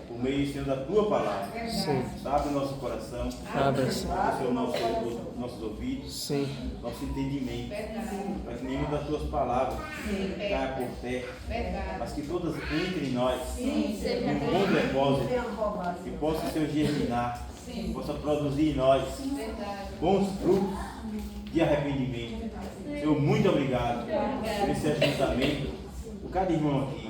por meio, Senhor, da Tua palavra. Sim. Abre o nosso coração, Abra, Senhor. Senhor, nossos ouvidos, Sim. nosso entendimento, para que nenhuma das Tuas palavras caia por terra, mas que todas entrem em nós, num bom depósito, e possa, Senhor, germinar, possa produzir em nós bons frutos de arrependimento. Senhor, muito obrigado por esse ajuntamento, por cada irmão aqui.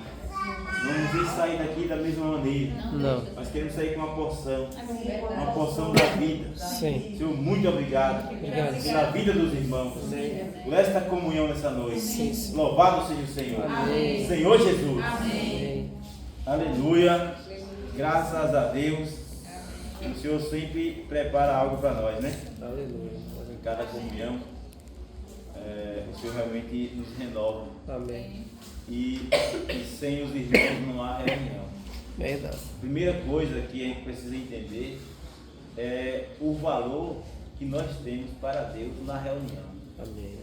Não nos deixe sair daqui da mesma maneira. Não. Nós queremos sair com uma porção da vida. Sim. Senhor, muito obrigado, Obrigado. pela vida dos irmãos, por esta comunhão nessa noite. Sim. Louvado seja o Senhor. Amém. Senhor Jesus. Amém. Aleluia. Graças a Deus. O Senhor sempre prepara algo para nós, né? Aleluia. Em cada comunhão, o Senhor realmente nos renova. Amém. E sem os irmãos não há reunião. Verdade. A primeira coisa que a gente precisa entender é o valor que nós temos para Deus na reunião. Amém.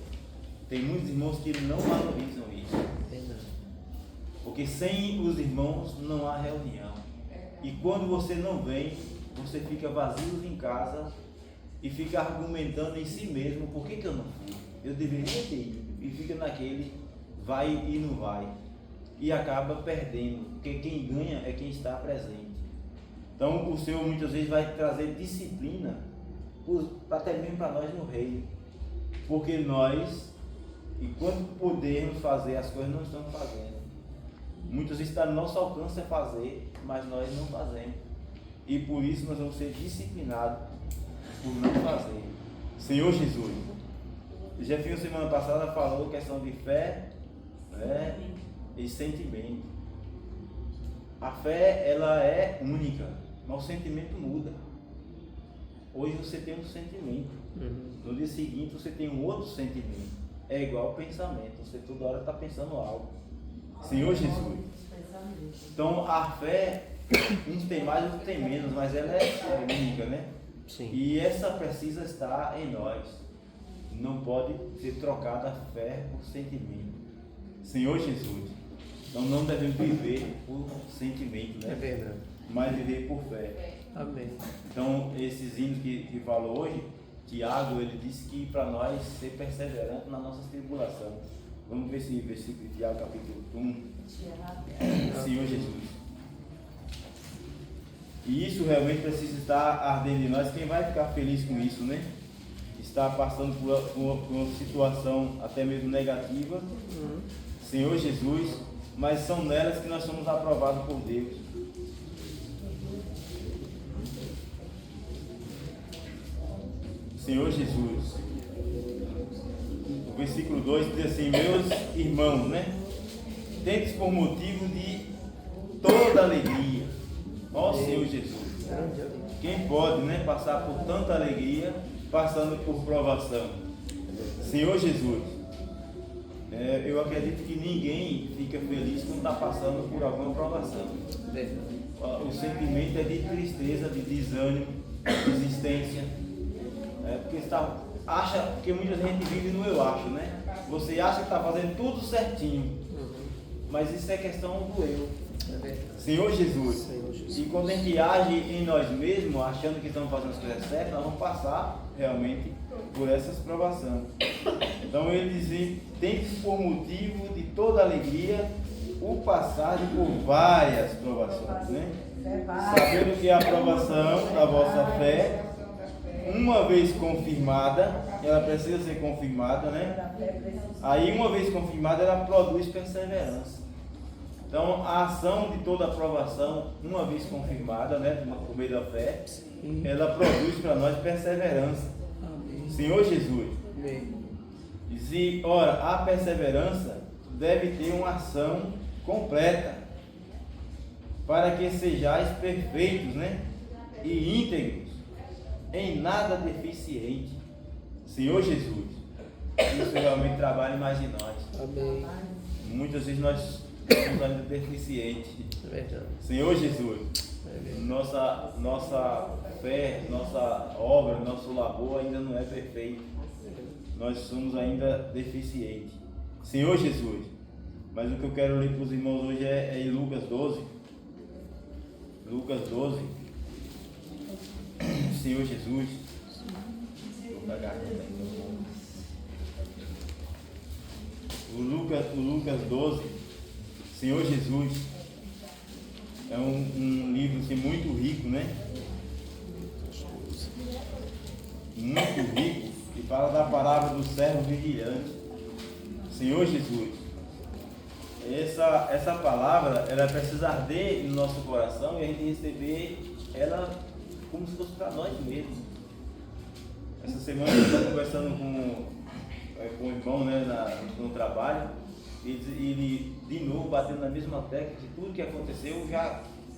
Tem muitos irmãos que não valorizam isso. Verdade. Porque sem os irmãos não há reunião. E quando você não vem, você fica vazio em casa e fica argumentando em si mesmo: por que eu não fui? Eu deveria ter ido. E fica naquele vai e não vai. E acaba perdendo, porque quem ganha é quem está presente. Então o Senhor muitas vezes vai trazer disciplina, até mesmo para nós no reino. Porque nós, enquanto podemos fazer as coisas, não estamos fazendo. Muitas vezes está no nosso alcance a fazer, mas nós não fazemos. E por isso nós vamos ser disciplinados por não fazer. Senhor Jesus, o Jefinho semana passada falou questão de fé, né, e sentimento. A fé, ela é única, mas o sentimento muda. Hoje você tem um sentimento, no dia seguinte você tem um outro sentimento. É igual ao pensamento, você toda hora está pensando algo. Senhor Jesus. Então a fé, uns tem mais, outros tem menos, mas ela é única, né? Sim. E essa precisa estar em nós. Não pode ser trocada a fé por sentimento. Senhor Jesus. Então não devemos viver por sentimento, né? É verdade. Mas viver por fé. Amém. Então esses hinos que falou hoje, Tiago, ele disse que para nós ser perseverante na nossa tribulação. Vamos ver esse versículo de Tiago, capítulo 1. Senhor Jesus. E isso realmente precisa estar ardendo em nós. Quem vai ficar feliz com isso, né? Está passando por uma situação até mesmo negativa, Senhor Jesus, mas são nelas que nós somos aprovados por Deus. Senhor Jesus. O versículo 2 diz assim: meus irmãos, né? Tendes por motivo de toda alegria. Ó Senhor Jesus. Quem pode, né, passar por tanta alegria, passando por provação? Senhor Jesus. Eu acredito que ninguém fica feliz quando está passando por alguma provação. O sentimento é de tristeza, de desânimo, desistência. Porque muita gente vive no eu acho, né? Você acha que está fazendo tudo certinho, mas isso é questão do eu. Senhor Jesus. E quando a gente age em nós mesmos, achando que estamos fazendo as coisas certas, nós vamos passar realmente por essas provações. Então ele diz: tem por motivo de toda alegria o passagem por várias provações, né? Sabendo que a aprovação da vossa fé, uma vez confirmada, ela precisa ser confirmada, né? Aí uma vez confirmada, ela produz perseverança. Então a ação de toda aprovação, uma vez confirmada, né, por meio da fé, ela produz para nós perseverança. Amém. Senhor Jesus. Amém. E ora, a perseverança deve ter uma ação completa, para que sejais perfeitos, né, e íntegros, em nada deficiente. Senhor Jesus. Isso realmente trabalha mais em nós. Amém. Muitas vezes nós somos ainda deficientes. É verdade. Senhor Jesus. Nossa fé, nossa obra, nosso labor ainda não é perfeito. Nós somos ainda deficientes. Senhor Jesus. Mas o que eu quero ler para os irmãos hoje é em Lucas 12. Lucas 12. Senhor Jesus. O Lucas 12. Senhor Jesus. É um livro assim, muito rico, né? Muito rico. E fala da palavra do servo vigilante. Senhor Jesus. Essa palavra, ela precisa arder no nosso coração e a gente receber ela como se fosse para nós mesmos. Essa semana eu estava conversando com o irmão, né, no trabalho, e ele de novo batendo na mesma tecla de tudo que aconteceu,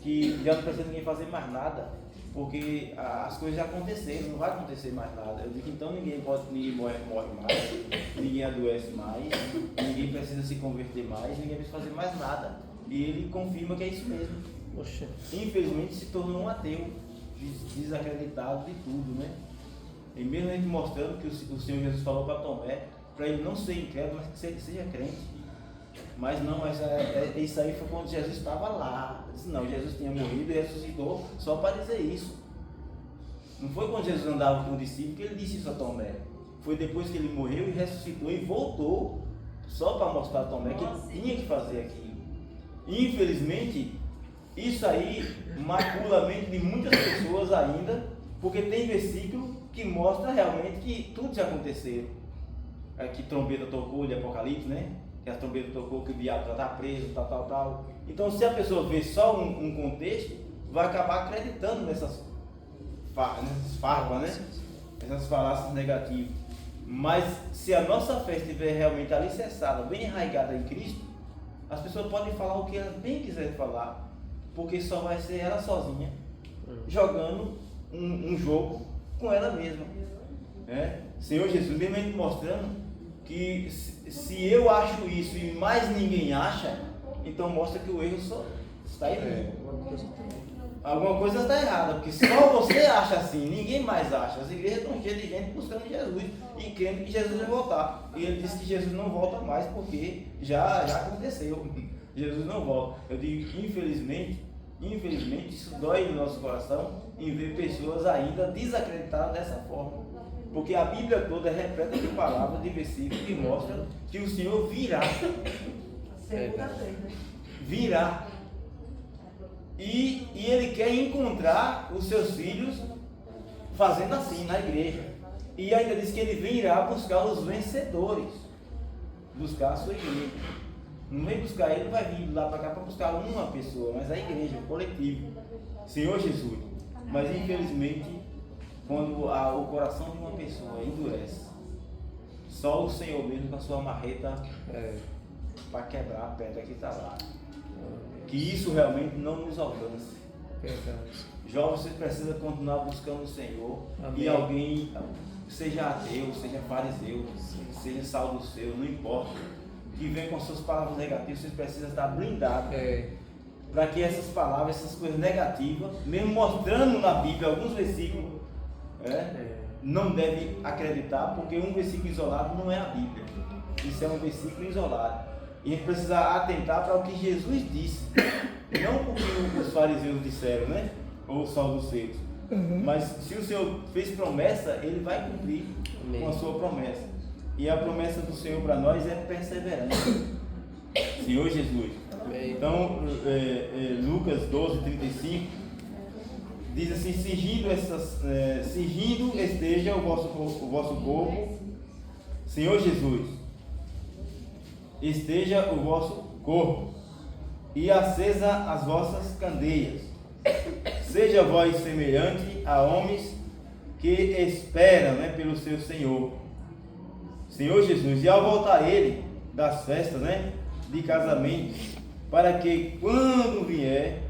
que já não precisa ninguém fazer mais nada, porque as coisas já aconteceram, não vai acontecer mais nada. Eu digo, então ninguém morre mais, ninguém adoece mais, ninguém precisa se converter mais, ninguém precisa fazer mais nada. E ele confirma que é isso mesmo. Poxa. Infelizmente se tornou um ateu, desacreditado de tudo, né? E mesmo a gente mostrando que o Senhor Jesus falou para Tomé, para ele não ser incrédulo, mas que ele seja crente. Mas não, isso aí foi quando Jesus estava lá. Disse, não, Jesus tinha morrido e ressuscitou só para dizer isso. Não foi quando Jesus andava com o discípulo que ele disse isso a Tomé. Foi depois que ele morreu e ressuscitou e voltou só para mostrar a Tomé que ele tinha que fazer aquilo. Infelizmente, isso aí macula a mente de muitas pessoas ainda, porque tem versículo que mostra realmente que tudo já aconteceu. Que trombeta tocou de Apocalipse, né? Que a trombeta tocou, que o diabo já está preso, tal. Então, se a pessoa vê só um contexto, vai acabar acreditando nessas farpas, né? Essas falácias negativas. Mas, se a nossa fé estiver realmente alicerçada, bem enraizada em Cristo, as pessoas podem falar o que elas bem quiserem falar, porque só vai ser ela sozinha, jogando um jogo com ela mesma. Senhor Jesus, mesmo mostrando que se eu acho isso e mais ninguém acha, então mostra que o erro só está em mim. Alguma coisa está errada, porque só você acha assim, ninguém mais acha. As igrejas estão cheias de gente buscando Jesus e crendo que Jesus vai voltar. E ele disse que Jesus não volta mais porque já aconteceu. Jesus não volta. Eu digo, infelizmente, isso dói no nosso coração em ver pessoas ainda desacreditadas dessa forma. Porque a Bíblia toda é repleta de palavras, de versículos que mostram que o Senhor virá. Virá. E Ele quer encontrar os seus filhos fazendo assim na igreja. E ainda diz que Ele virá buscar os vencedores. Buscar a sua igreja. Não vem buscar Ele, não vai vir lá para cá para buscar uma pessoa, mas a igreja, o coletivo. Senhor Jesus. Mas infelizmente, quando o coração de uma pessoa endurece, só o Senhor mesmo com a sua marreta para quebrar a pedra que está lá. Que isso realmente não nos alcance. Jovens, você precisa continuar buscando o Senhor. Amém. E alguém, seja ateu, seja fariseu, seja saduceu, não importa, que vem com suas palavras negativas, você precisa estar blindado. Para que essas palavras, essas coisas negativas, mesmo mostrando na Bíblia alguns versículos, não deve acreditar, porque um versículo isolado não é a Bíblia. Isso é um versículo isolado. E a gente precisa atentar para o que Jesus disse, não porque os fariseus disseram, né? Ou os saduceus. Mas se o Senhor fez promessa, Ele vai cumprir com a sua promessa. E a promessa do Senhor para nós é perseverança. Senhor Jesus. Então, Lucas 12:35 diz assim: cingindo esteja o vosso corpo, Senhor Jesus, esteja o vosso corpo, e acesa as vossas candeias. Seja vós semelhante a homens que esperam, pelo seu Senhor. Senhor Jesus, e ao voltar Ele das festas, de casamento, para que quando vier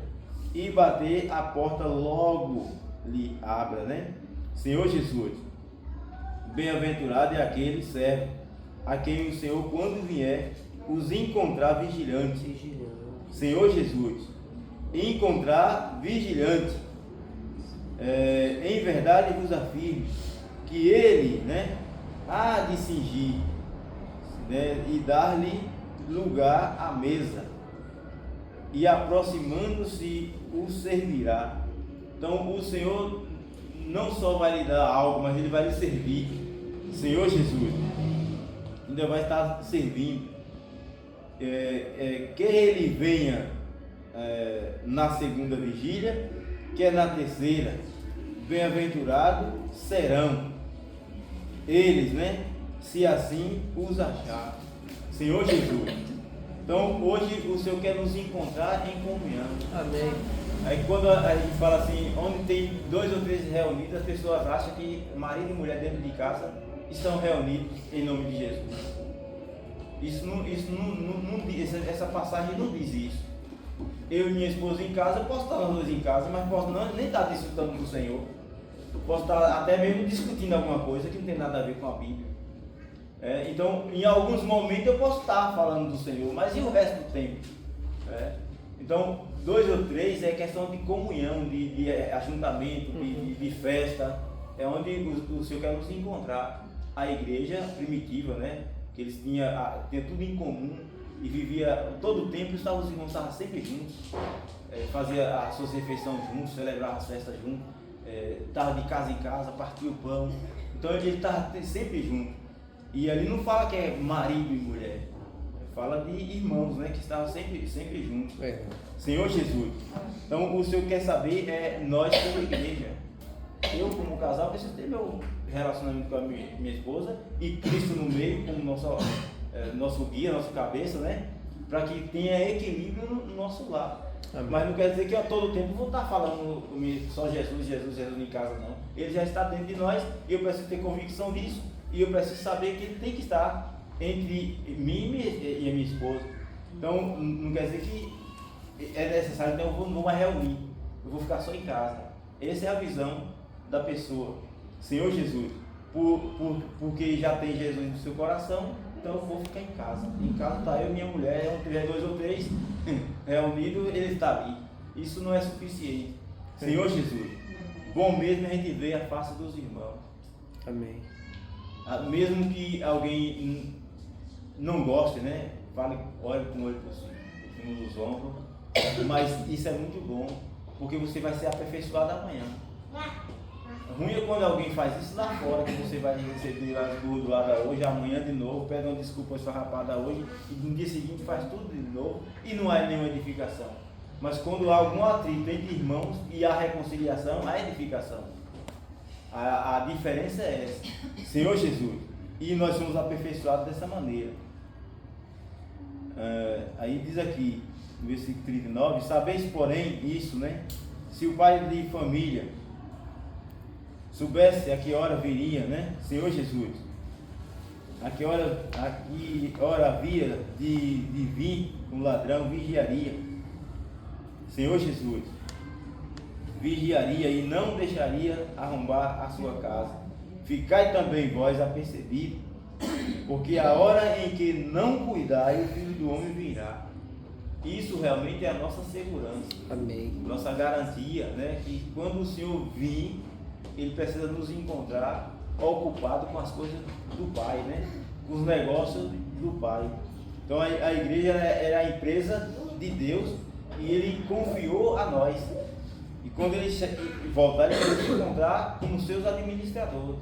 e bater a porta, logo lhe abra, Senhor Jesus, bem-aventurado é aquele servo a quem o Senhor, quando vier, os encontrar vigilantes. Senhor Jesus, encontrar vigilante. Em verdade vos afirmo que Ele, há de cingir, e dar-lhe lugar à mesa. e aproximando-se o servirá. Então o Senhor não só vai lhe dar algo, mas Ele vai lhe servir. Senhor Jesus ainda vai estar servindo. Que Ele venha na segunda vigília, que na terceira, bem-aventurados serão eles, né? Se assim os achar. Senhor Jesus. Então hoje o Senhor quer nos encontrar em comunhão. Amém. Aí quando a gente fala assim, onde tem 2 ou 3 reunidos, as pessoas acham que marido e mulher dentro de casa estão reunidos em nome de Jesus. Essa passagem não diz isso. Eu e minha esposa em casa, posso estar nós dois em casa, mas posso nem estar discutindo com o Senhor. Posso estar até mesmo discutindo alguma coisa que não tem nada a ver com a Bíblia. Então, em alguns momentos eu posso estar falando do Senhor, mas e o resto do tempo? Então, 2 ou 3 é questão de comunhão, de ajuntamento, de festa. É onde o Senhor quer nos encontrar. A igreja primitiva, né? Que eles tinham tudo em comum e vivia todo o tempo, os irmãos estavam sempre juntos, fazia as suas refeições juntos, celebrava as festas juntos, estava de casa em casa, partia o pão. Então ele estava sempre junto. E ali não fala que é marido e mulher, fala de irmãos, né, que estavam sempre juntos. Senhor Jesus. Então o Senhor quer saber, nós como igreja. Eu como casal preciso ter meu relacionamento com a minha esposa e Cristo no meio como nosso guia, nossa cabeça, né? Para que tenha equilíbrio no nosso lar. Amém. Mas não quer dizer que a todo tempo vou estar falando só Jesus em casa, não. Ele já está dentro de nós e eu preciso ter convicção disso. E eu preciso saber que ele tem que estar entre mim e a minha esposa. Então, não quer dizer que é necessário, então eu não vou mais reunir. Eu vou ficar só em casa. Essa é a visão da pessoa. Senhor Jesus, porque já tem Jesus no seu coração, então eu vou ficar em casa. Em casa está eu e minha mulher, 2 ou 3 reunidos, ele está ali. Isso não é suficiente. Senhor Jesus, bom mesmo a gente ver a face dos irmãos. Amém. Mesmo que alguém não goste, né? Fale, olhe com o olho por cima dos ombros. Mas isso é muito bom, porque você vai ser aperfeiçoado amanhã. Ruim é quando alguém faz isso lá fora, que você vai receber as gordoadas hoje, amanhã de novo, pede uma desculpa esfarrapada hoje, e no dia seguinte faz tudo de novo, e não há nenhuma edificação. Mas quando há algum atrito entre irmãos e há reconciliação, há edificação. A diferença é essa. Senhor Jesus, e nós somos aperfeiçoados dessa maneira. Aí diz aqui, no versículo 39, sabeis porém isso, né? Se o pai de família soubesse a que hora viria, né? Senhor Jesus, a que hora havia de vir um ladrão, vigiaria. Senhor Jesus, vigiaria e não deixaria arrombar a sua casa. Ficai também vós apercebidos, porque a hora em que não cuidai, o Filho do Homem virá. Isso realmente é a nossa segurança. Amém. Nossa garantia, né? Que quando o Senhor vir, Ele precisa nos encontrar ocupado com as coisas do Pai, né? Com os negócios do Pai. Então a igreja era a empresa de Deus e Ele confiou a nós. E quando Ele voltar, Ele vai nos encontrar como seus administradores.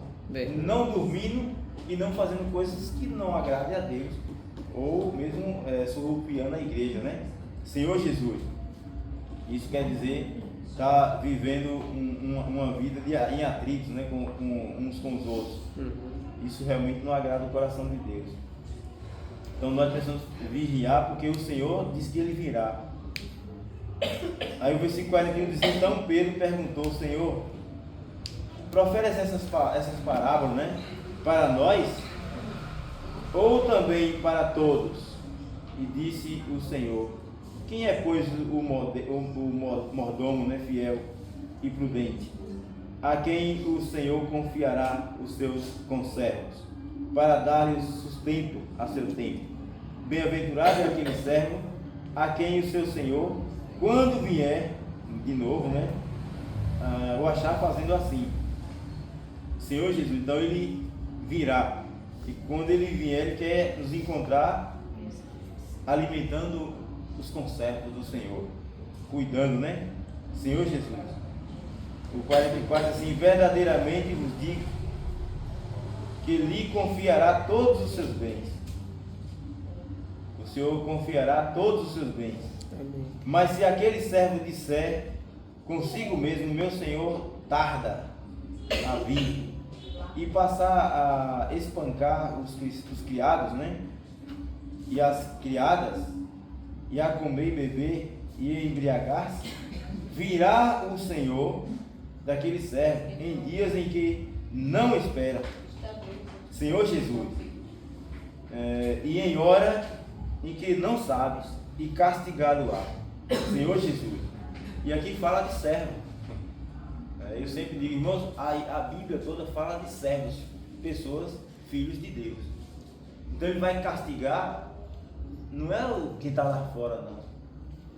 Não dormindo e não fazendo coisas que não agradem a Deus. Ou mesmo surrupiando a igreja, né? Senhor Jesus. Isso quer dizer está vivendo uma vida em atritos, né, com uns com os outros. Isso realmente não agrada o coração de Deus. Então nós precisamos vigiar, porque o Senhor diz que Ele virá. Aí o versículo 41 diz: então Pedro perguntou: Senhor, profere essas parábolas, né, para nós ou também para todos? E disse o Senhor: quem é, pois, o mordomo, né, fiel e prudente, a quem o Senhor confiará os seus conservos, para dar-lhes sustento a seu tempo? Bem-aventurado é aquele servo a quem o seu Senhor, quando vier, de novo, né, o achar fazendo assim. Senhor Jesus, então Ele virá, e quando Ele vier, Ele quer nos encontrar alimentando os conservos do Senhor, cuidando, né? Senhor Jesus. O 44 assim, verdadeiramente vos digo que lhe confiará todos os seus bens. O Senhor confiará todos os seus bens. Amém. Mas se aquele servo disser consigo mesmo, meu Senhor tarda a vir, e passar a espancar os criados, né? E as criadas, e a comer e beber, e a embriagar-se, virá o Senhor daquele servo em dias em que não espera, Senhor Jesus, e em hora em que não sabes, e castigá-lo-á, Senhor Jesus. E aqui fala de servo. Eu sempre digo, irmãos, a Bíblia toda fala de servos, pessoas, filhos de Deus. Então ele vai castigar, não é o que está lá fora, não.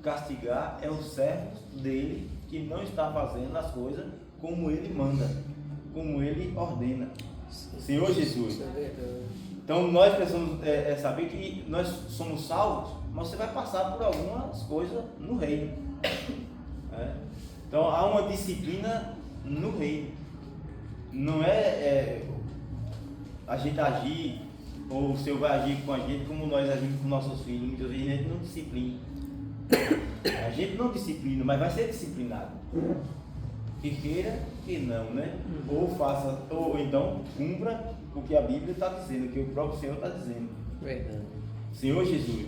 Castigar é os servos dele que não está fazendo as coisas como ele manda, como ele ordena. Senhor Jesus. Então nós precisamos saber que nós somos salvos, mas você vai passar por algumas coisas no reino. Então há uma disciplina no reino. Não é a gente agir, ou o Senhor vai agir com a gente como nós agimos com nossos filhos. Muitas vezes a gente não disciplina. A gente não disciplina, mas vai ser disciplinado. Que queira, que não, né? Ou faça, ou então cumpra o que a Bíblia está dizendo, o que o próprio Senhor está dizendo. Verdade. Senhor Jesus.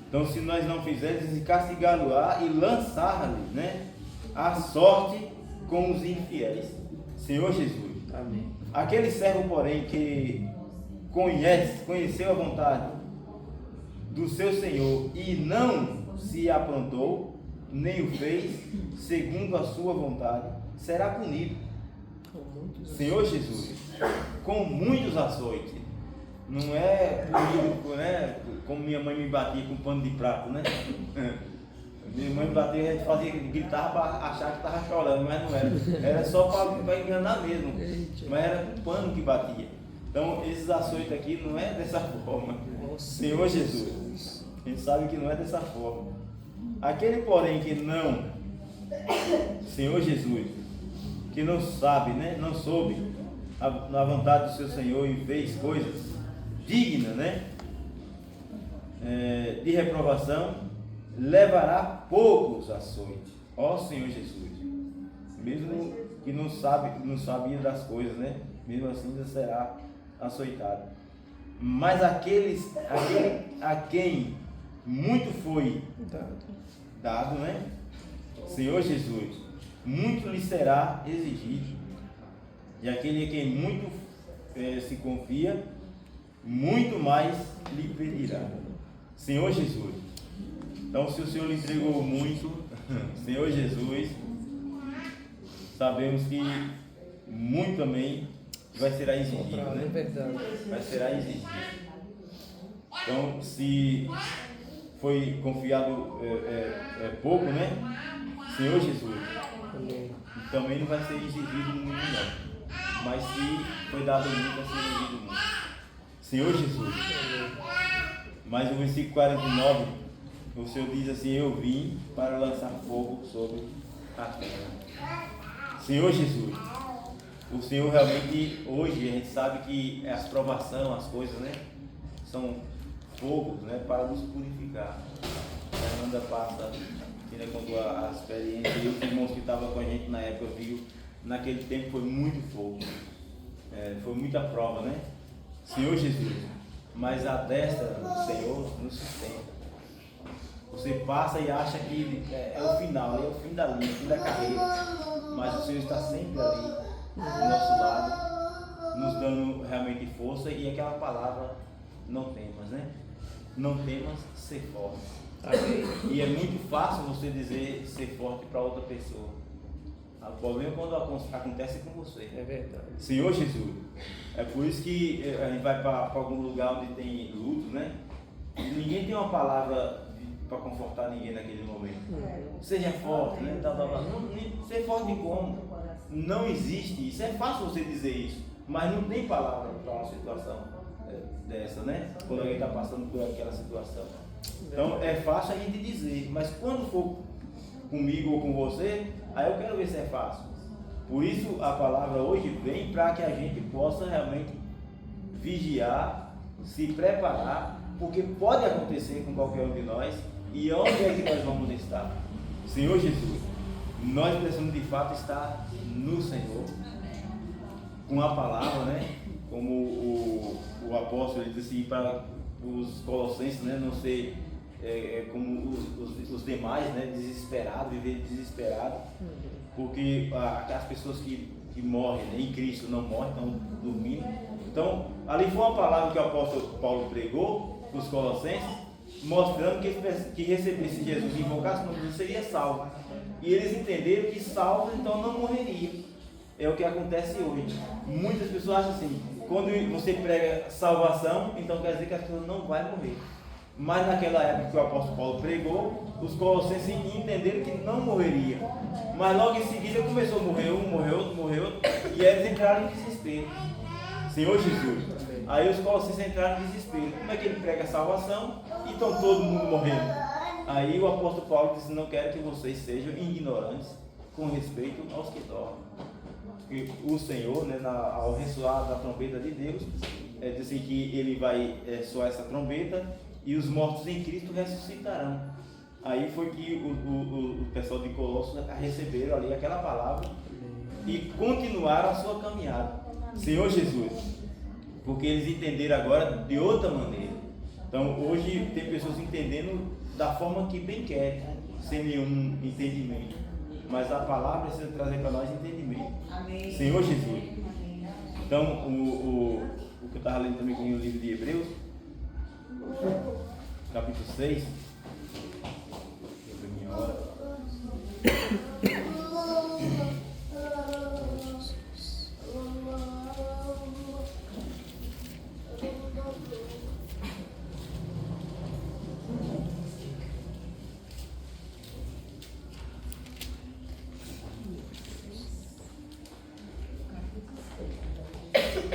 Então, se nós não fizermos, castigá-lo-á e lançar-lhe, né, a sorte com os infiéis. Senhor Jesus. Amém. Aquele servo, porém, que conheceu a vontade do seu Senhor e não se aprontou, nem o fez segundo a sua vontade, será punido. Senhor Jesus, com muitos açoites. Não é punido, né? Como minha mãe me batia com pano de prato, né? Minha mãe me batia, a gente fazia, gritava para achar que estava chorando, mas não era. Era só para enganar mesmo. Mas era com pano que batia. Então, esses açoites aqui não é dessa forma. Senhor Jesus, a gente sabe que não é dessa forma. Aquele, porém, que não, Senhor Jesus, que não sabe, né? Não soube a vontade do seu Senhor e fez coisas dignas, né? De reprovação, levará poucos açoites. Ó Senhor Jesus, mesmo que não sabia das coisas, né? Mesmo assim ainda será açoitado. Mas aquele a quem muito foi dado, né? Senhor Jesus, muito lhe será exigido. E aquele a quem muito se confia, muito mais lhe pedirá. Senhor Jesus. Então, se o Senhor lhe entregou muito, Senhor Jesus, sabemos que muito também vai ser exigido, né? Vai ser exigido. Então, se foi confiado pouco, né? Senhor Jesus, também não vai ser exigido muito, não. Mas se foi dado muito, vai ser exigido muito. Senhor Jesus. Mas o versículo 49, o Senhor diz assim: eu vim para lançar fogo sobre a terra. Senhor Jesus. O Senhor realmente, hoje a gente sabe que as provações, as coisas, né? São fogos, né? Para nos purificar. A Fernanda passa, ainda contou a experiência, e os irmãos que estavam com a gente na época viu, naquele tempo foi muito fogo. Foi muita prova, né? Senhor Jesus, mas a destra do Senhor nos sustenta. Você passa e acha que é o final, é o fim da linha, o fim da carreira, mas o Senhor está sempre ali, do nosso lado, nos dando realmente força. E aquela palavra, não temas, né? Não temas, ser forte. Amém. E é muito fácil você dizer ser forte para outra pessoa. O problema é quando acontece com você. É verdade. Senhor Jesus. É por isso que a gente vai para algum lugar onde tem luto, né? E ninguém tem uma palavra para confortar ninguém naquele momento. Seja forte, né? Ser forte como? Não existe isso. É fácil você dizer isso, mas não tem palavra para uma situação dessa, né? Quando alguém está passando por aquela situação. Então é fácil a gente dizer, mas quando for comigo ou com você, aí eu quero ver se é fácil. Por isso a palavra hoje vem para que a gente possa realmente vigiar, se preparar, porque pode acontecer com qualquer um de nós. E onde é que nós vamos estar? Senhor Jesus, nós precisamos de fato estar no Senhor, com a palavra, né? Como o apóstolo disse assim, para os colossenses, né? Não ser como os demais, né? Desesperados, viver desesperado, porque aquelas pessoas que morrem, né? Em Cristo não morrem, estão dormindo. Então, ali foi uma palavra que o apóstolo Paulo pregou para os colossenses, mostrando que recebesse Jesus e invocasse o nome de Jesus seria salvo. E eles entenderam que salvo então não morreria. É o que acontece hoje. Muitas pessoas acham assim, quando você prega salvação, então quer dizer que a pessoa não vai morrer. Mas naquela época que o apóstolo Paulo pregou, os colossenses entenderam que não morreria. Mas logo em seguida começou a morrer um, morreu, e eles entraram em desespero. Senhor Jesus. Aí os colossenses entraram em desespero. Como é que ele prega a salvação e estão todo mundo morrendo? Aí o apóstolo Paulo disse, não quero que vocês sejam ignorantes com respeito aos que dormem. E o Senhor, né, ao ressoar da trombeta de Deus, diz assim que ele vai soar essa trombeta e os mortos em Cristo ressuscitarão. Aí foi que o pessoal de Colossos receberam ali aquela palavra e continuaram a sua caminhada. Senhor Jesus, porque eles entenderam agora de outra maneira. Então hoje tem pessoas entendendo da forma que bem querem, sem nenhum entendimento. Mas a palavra precisa trazer para nós entendimento. Amém. Senhor Jesus. Então o que eu estava lendo também com o livro de Hebreus, capítulo 6. Minha hora.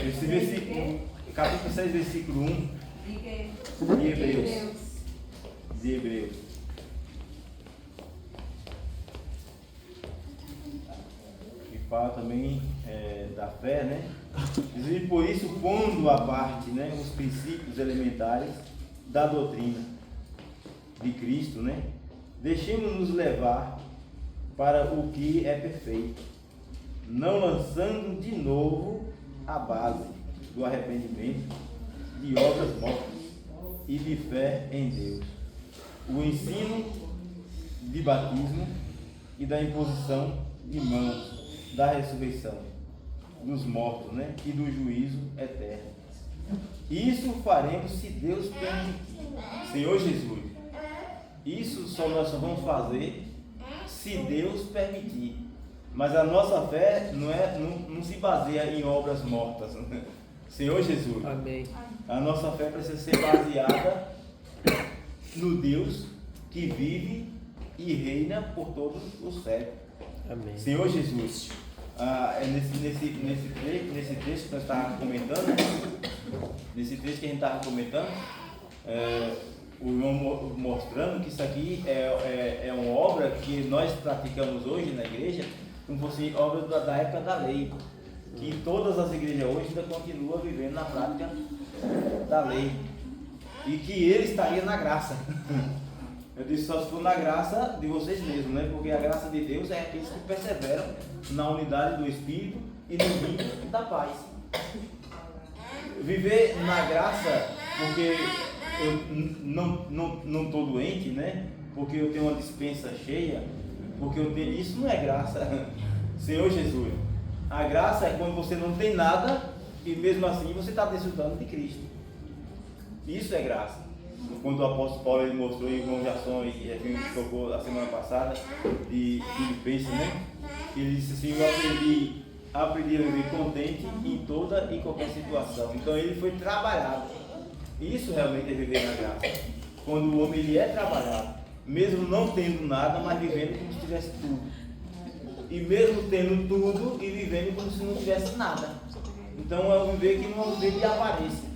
Esse versículo, capítulo 6, versículo 1 de Hebreus. Que fala também da fé, né? E por isso, pondo à parte, né, os princípios elementares da doutrina de Cristo, né? Deixemos-nos levar para o que é perfeito, não lançando de novo a base do arrependimento, de obras mortas e de fé em Deus. O ensino de batismo e da imposição de mãos, da ressurreição dos mortos, né? E do juízo eterno. Isso faremos se Deus permitir. Senhor Jesus, isso nós só vamos fazer se Deus permitir. Mas a nossa fé não se baseia em obras mortas. Senhor Jesus. Amém. A nossa fé precisa ser baseada no Deus que vive e reina por todos os séculos. Amém. Senhor Jesus. Nesse texto que nós estávamos comentando, nesse texto que a gente estava comentando, o irmão mostrando que isso aqui é uma obra que nós praticamos hoje na igreja, como fosse obra da época da lei, que todas as igrejas hoje ainda continuam vivendo na prática da lei, e que ele estaria na graça. Eu disse só se for na graça de vocês mesmos, né? Porque a graça de Deus é aqueles que perseveram na unidade do Espírito e no vínculo da paz. Viver na graça, porque eu não estou doente, né? Porque eu tenho uma dispensa cheia, porque isso não é graça. Senhor Jesus, a graça é quando você não tem nada e mesmo assim você está desfrutando de Cristo. Isso é graça. Quando o apóstolo Paulo ele mostrou em irmão Jason, e a gente tocou a semana passada de Filipenses, né? Ele disse assim: eu aprendi a viver contente em toda e qualquer situação. Então ele foi trabalhado. Isso realmente é viver na graça. Quando o homem ele é trabalhado, mesmo não tendo nada, mas vivendo como se tivesse tudo. E mesmo tendo tudo e vivendo como se não tivesse nada. Então é um viver que não é um viver de aparência.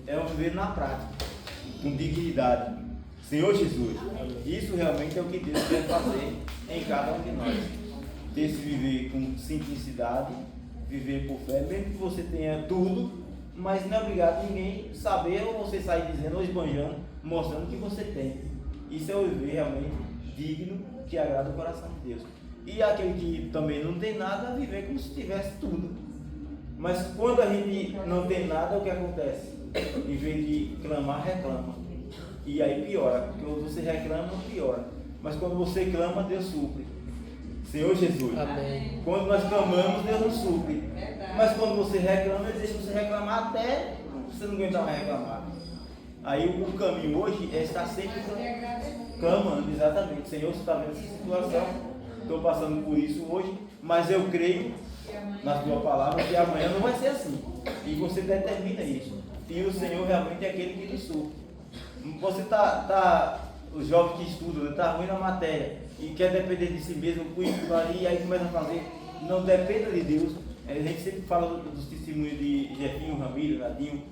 É um viver na prática, com dignidade. Senhor Jesus. Isso realmente é o que Deus quer fazer em cada um de nós. Ter se viver com simplicidade, viver por fé, mesmo que você tenha tudo, mas não é obrigado ninguém saber ou você sair dizendo ou esbanjando, mostrando que você tem. Isso é o viver realmente digno, que agrada o coração de Deus. E aquele que também não tem nada, viver como se tivesse tudo. Mas quando a gente não tem nada, o que acontece? Em vez de clamar, reclama. E aí piora, porque quando você reclama, piora. Mas quando você clama, Deus supre. Senhor Jesus. Amém. Quando nós clamamos, Deus nos supre. Mas quando você reclama, Ele deixa você reclamar até você não aguentar mais reclamar. Aí o caminho hoje é estar sempre clamando, exatamente. Senhor, você está vendo essa situação, estou passando por isso hoje, mas eu creio na tua palavra que amanhã não vai ser assim. E você determina isso. E o Senhor realmente é aquele que nos supre. Você o jovem que estuda, está ruim na matéria e quer depender de si mesmo, e aí começa a fazer, não dependa de Deus. A gente sempre fala dos testemunhos de Jefinho, Ramiro, Nadinho,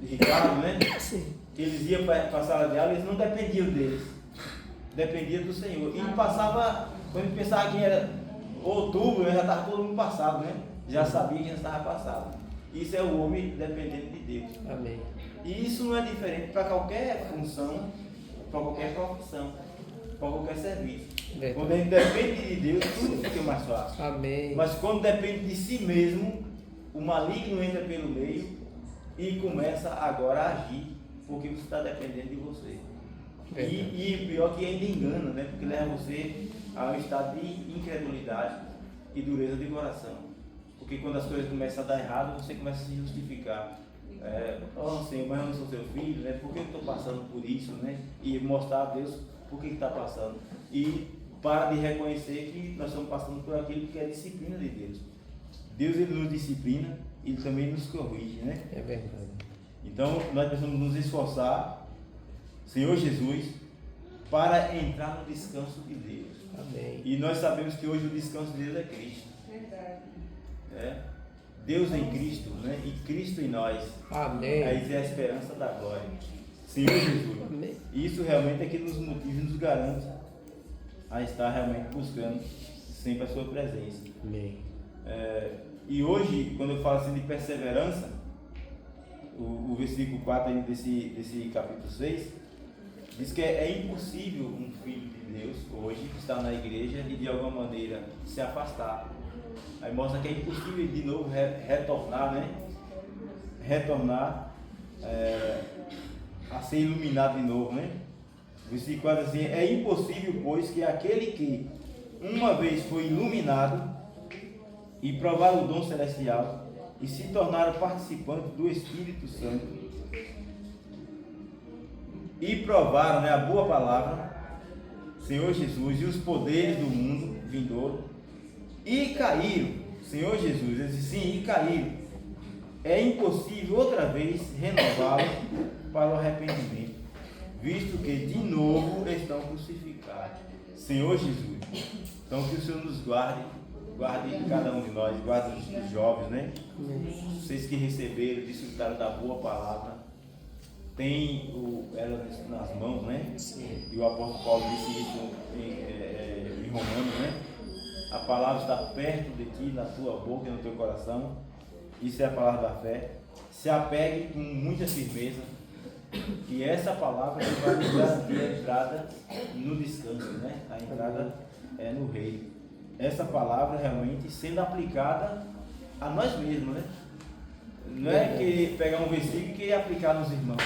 Ricardo, né? Sim. Eles iam para a sala de aula, eles não dependiam deles, dependiam do Senhor. E passava, quando pensava que era outubro, já estava todo mundo passado, né? Já sabia que já estava passado. Isso é o homem dependendo de Deus. Amém. E isso não é diferente para qualquer função, para qualquer profissão, para qualquer serviço. Verdade. Quando a gente depende de Deus, tudo fica mais fácil. Amém. Mas quando depende de si mesmo, o maligno entra pelo meio e começa agora a agir, porque você está dependendo de você. E pior que ainda engana, né? Porque leva você a um estado de incredulidade e dureza de coração. Porque quando as coisas começam a dar errado, você começa a se justificar. Oh Senhor, mas eu não sou seu filho, né? Por que eu estou passando por isso, né? E mostrar a Deus por que está passando. E para de reconhecer que nós estamos passando por aquilo que é a disciplina de Deus. Deus, Ele nos disciplina e Ele também nos corrige, né? É verdade. Então nós precisamos nos esforçar, Senhor Jesus, para entrar no descanso de Deus. Amém. E nós sabemos que hoje o descanso de Deus é Cristo. Verdade. Deus em Cristo, né? E Cristo em nós. Amém. Aí é a esperança da glória. Senhor Jesus. Amém. Isso realmente é que nos motiva e nos garante a estar realmente buscando sempre a sua presença. Amém. E hoje, quando eu falo assim de perseverança, o versículo 4 aí desse capítulo 6, diz que é impossível um filho de Deus hoje estar na igreja e de alguma maneira se afastar. Aí mostra que é impossível de novo retornar, né? Retornar a ser iluminado de novo, né? O versículo 4 assim, é impossível, pois, que aquele que uma vez foi iluminado e provar o dom celestial e se tornaram participantes do Espírito Santo e provaram, né, a boa palavra, Senhor Jesus, e os poderes do mundo vindouro, e caíram, Senhor Jesus, eles sim, e caíram. É impossível outra vez renová-lo para o arrependimento, visto que de novo estão crucificados. Senhor Jesus, então que o Senhor nos guarde cada um de nós, guarde os jovens, né? Vocês que receberam, desfrutaram da boa palavra, tem ela nas mãos, né? Sim. E o apóstolo Paulo disse isso em Romanos, né? A palavra está perto de ti, na tua boca e no teu coração. Isso é a palavra da fé. Se apegue com muita firmeza, que essa palavra vai nos garantir a entrada no descanso, né? A entrada é no reino. Essa palavra realmente sendo aplicada a nós mesmos, né? Não é que pegar um versículo e querer aplicar nos irmãos.